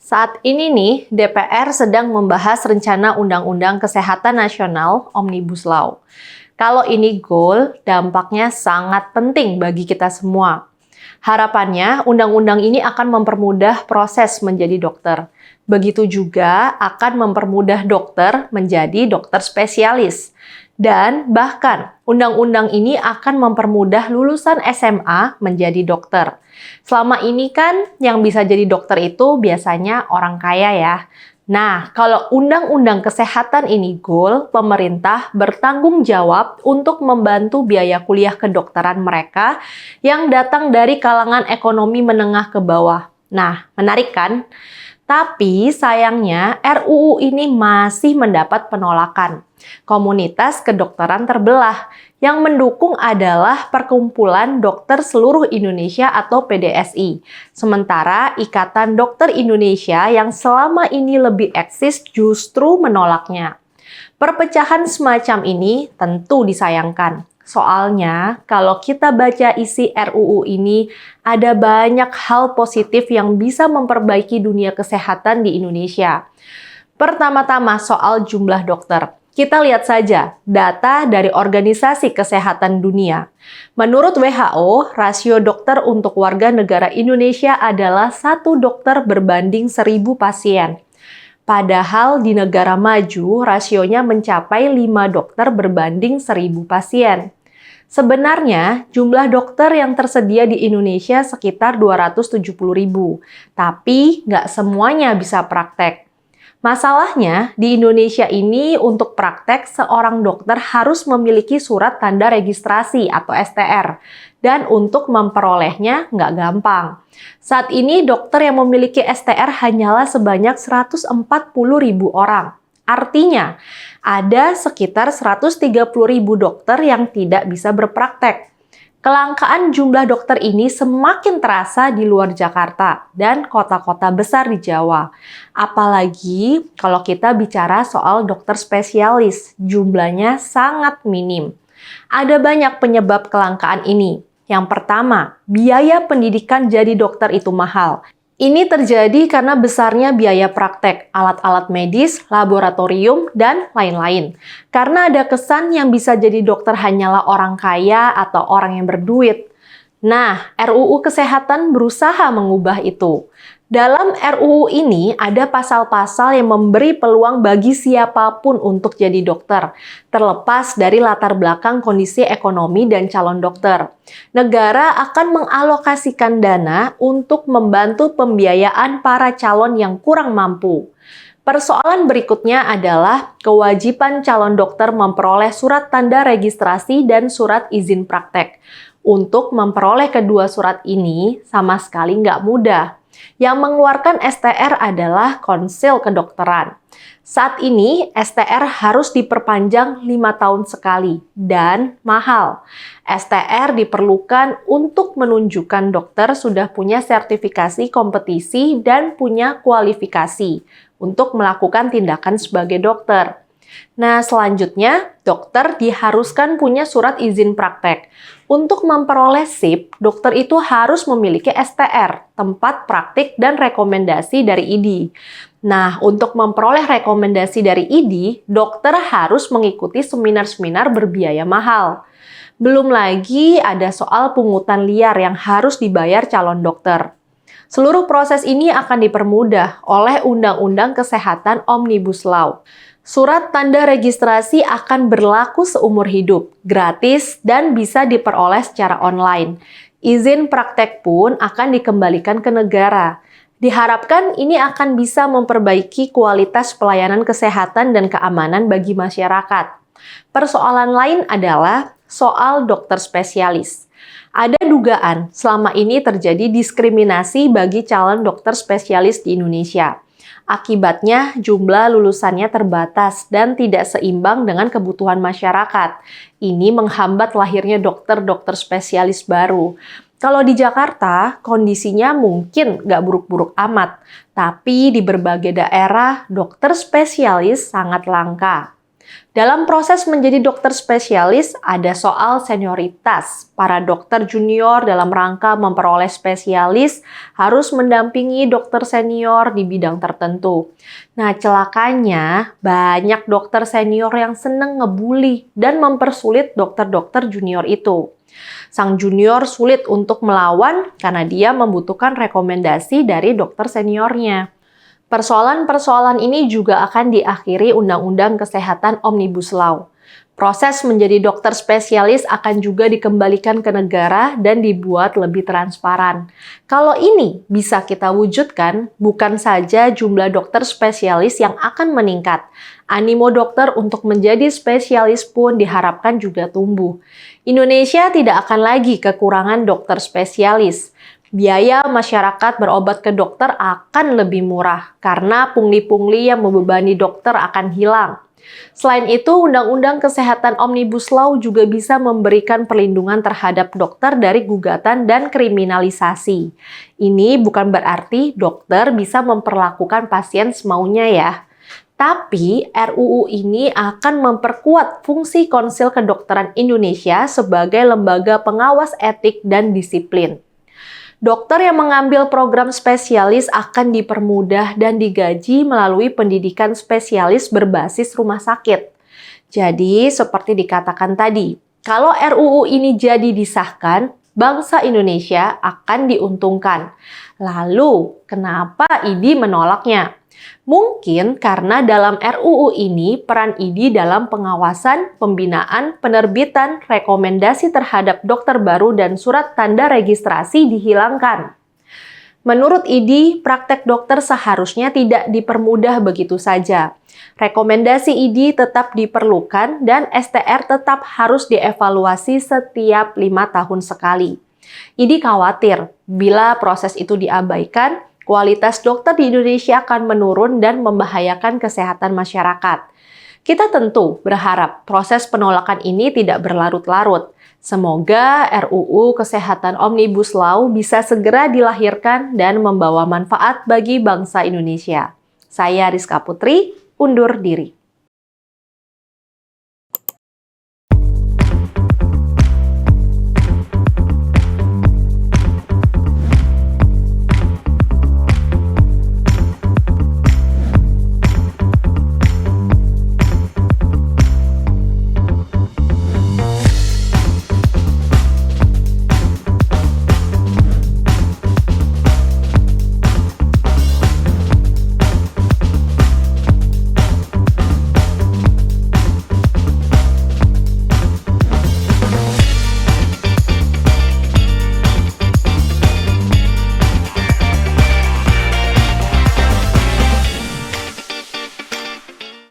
Saat ini nih, DPR sedang membahas rencana Undang-Undang Kesehatan Nasional Omnibus Law. Kalau ini goal, dampaknya sangat penting bagi kita semua. Harapannya, undang-undang ini akan mempermudah proses menjadi dokter. Begitu juga akan mempermudah dokter menjadi dokter spesialis. Dan bahkan, undang-undang ini akan mempermudah lulusan SMA menjadi dokter. Selama ini kan yang bisa jadi dokter itu biasanya orang kaya ya. Nah, kalau undang-undang kesehatan ini goal, pemerintah bertanggung jawab untuk membantu biaya kuliah kedokteran mereka yang datang dari kalangan ekonomi menengah ke bawah. Nah, menarik kan? Tapi sayangnya RUU ini masih mendapat penolakan. Komunitas kedokteran terbelah. Yang mendukung adalah Perkumpulan Dokter Seluruh Indonesia atau PDSI. Sementara Ikatan Dokter Indonesia yang selama ini lebih eksis justru menolaknya. Perpecahan semacam ini tentu disayangkan. Soalnya, kalau kita baca isi RUU ini, ada banyak hal positif yang bisa memperbaiki dunia kesehatan di Indonesia. Pertama-tama soal jumlah dokter. Kita lihat saja data dari Organisasi Kesehatan Dunia. Menurut WHO, rasio dokter untuk warga negara Indonesia adalah 1 dokter berbanding 1.000 pasien. Padahal di negara maju, rasionya mencapai 5 dokter berbanding 1.000 pasien. Sebenarnya, jumlah dokter yang tersedia di Indonesia sekitar 270.000, tapi nggak semuanya bisa praktek. Masalahnya, di Indonesia ini untuk praktek, seorang dokter harus memiliki surat tanda registrasi atau STR, dan untuk memperolehnya nggak gampang. Saat ini, dokter yang memiliki STR hanyalah sebanyak 140.000 orang. Artinya, ada sekitar 130.000 dokter yang tidak bisa berpraktek. Kelangkaan jumlah dokter ini semakin terasa di luar Jakarta dan kota-kota besar di Jawa. Apalagi kalau kita bicara soal dokter spesialis, jumlahnya sangat minim. Ada banyak penyebab kelangkaan ini. Yang pertama, biaya pendidikan jadi dokter itu mahal. Ini terjadi karena besarnya biaya praktek, alat-alat medis, laboratorium, dan lain-lain. Karena ada kesan yang bisa jadi dokter hanyalah orang kaya atau orang yang berduit. Nah, RUU Kesehatan berusaha mengubah itu. Dalam RUU ini ada pasal-pasal yang memberi peluang bagi siapapun untuk jadi dokter, terlepas dari latar belakang kondisi ekonomi dan calon dokter. Negara akan mengalokasikan dana untuk membantu pembiayaan para calon yang kurang mampu. Persoalan berikutnya adalah kewajiban calon dokter memperoleh surat tanda registrasi dan surat izin praktek. Untuk memperoleh kedua surat ini sama sekali nggak mudah. Yang mengeluarkan STR adalah Konsil Kedokteran. Saat ini, STR harus diperpanjang 5 tahun sekali dan mahal. STR diperlukan untuk menunjukkan dokter sudah punya sertifikasi kompetisi dan punya kualifikasi untuk melakukan tindakan sebagai dokter. Nah, selanjutnya, dokter diharuskan punya surat izin praktek. Untuk memperoleh SIP, dokter itu harus memiliki STR, tempat praktik dan rekomendasi dari ID. Nah, untuk memperoleh rekomendasi dari ID, dokter harus mengikuti seminar-seminar berbiaya mahal. Belum lagi ada soal pungutan liar yang harus dibayar calon dokter. Seluruh proses ini akan dipermudah oleh Undang-Undang Kesehatan Omnibus Law. Surat tanda registrasi akan berlaku seumur hidup, gratis, dan bisa diperoleh secara online. Izin praktek pun akan dikembalikan ke negara. Diharapkan ini akan bisa memperbaiki kualitas pelayanan kesehatan dan keamanan bagi masyarakat. Persoalan lain adalah soal dokter spesialis. Ada dugaan selama ini terjadi diskriminasi bagi calon dokter spesialis di Indonesia. Akibatnya, jumlah lulusannya terbatas dan tidak seimbang dengan kebutuhan masyarakat. Ini menghambat lahirnya dokter-dokter spesialis baru. Kalau di Jakarta, kondisinya mungkin nggak buruk-buruk amat. Tapi di berbagai daerah, dokter spesialis sangat langka. Dalam proses menjadi dokter spesialis, ada soal senioritas. Para dokter junior dalam rangka memperoleh spesialis harus mendampingi dokter senior di bidang tertentu. Nah, celakanya banyak dokter senior yang seneng ngebully dan mempersulit dokter-dokter junior itu. Sang junior sulit untuk melawan karena dia membutuhkan rekomendasi dari dokter seniornya. Persoalan-persoalan ini juga akan diakhiri Undang-Undang Kesehatan Omnibus Law. Proses menjadi dokter spesialis akan juga dikembalikan ke negara dan dibuat lebih transparan. Kalau ini bisa kita wujudkan, bukan saja jumlah dokter spesialis yang akan meningkat, animo dokter untuk menjadi spesialis pun diharapkan juga tumbuh. Indonesia tidak akan lagi kekurangan dokter spesialis. Biaya masyarakat berobat ke dokter akan lebih murah karena pungli-pungli yang membebani dokter akan hilang. Selain itu, Undang-Undang Kesehatan Omnibus Law juga bisa memberikan perlindungan terhadap dokter dari gugatan dan kriminalisasi. Ini bukan berarti dokter bisa memperlakukan pasien semaunya ya. Tapi RUU ini akan memperkuat fungsi Konsil Kedokteran Indonesia sebagai lembaga pengawas etik dan disiplin. Dokter yang mengambil program spesialis akan dipermudah dan digaji melalui pendidikan spesialis berbasis rumah sakit. Jadi, seperti dikatakan tadi, kalau RUU ini jadi disahkan, bangsa Indonesia akan diuntungkan. Lalu, kenapa IDI menolaknya? Mungkin karena dalam RUU ini peran IDI dalam pengawasan, pembinaan, penerbitan, rekomendasi terhadap dokter baru dan surat tanda registrasi dihilangkan. Menurut IDI, praktek dokter seharusnya tidak dipermudah begitu saja. Rekomendasi IDI tetap diperlukan dan STR tetap harus dievaluasi setiap 5 tahun sekali. IDI khawatir bila proses itu diabaikan, kualitas dokter di Indonesia akan menurun dan membahayakan kesehatan masyarakat. Kita tentu berharap proses penolakan ini tidak berlarut-larut. Semoga RUU Kesehatan Omnibus Law bisa segera dilahirkan dan membawa manfaat bagi bangsa Indonesia. Saya Rizka Putri, undur diri.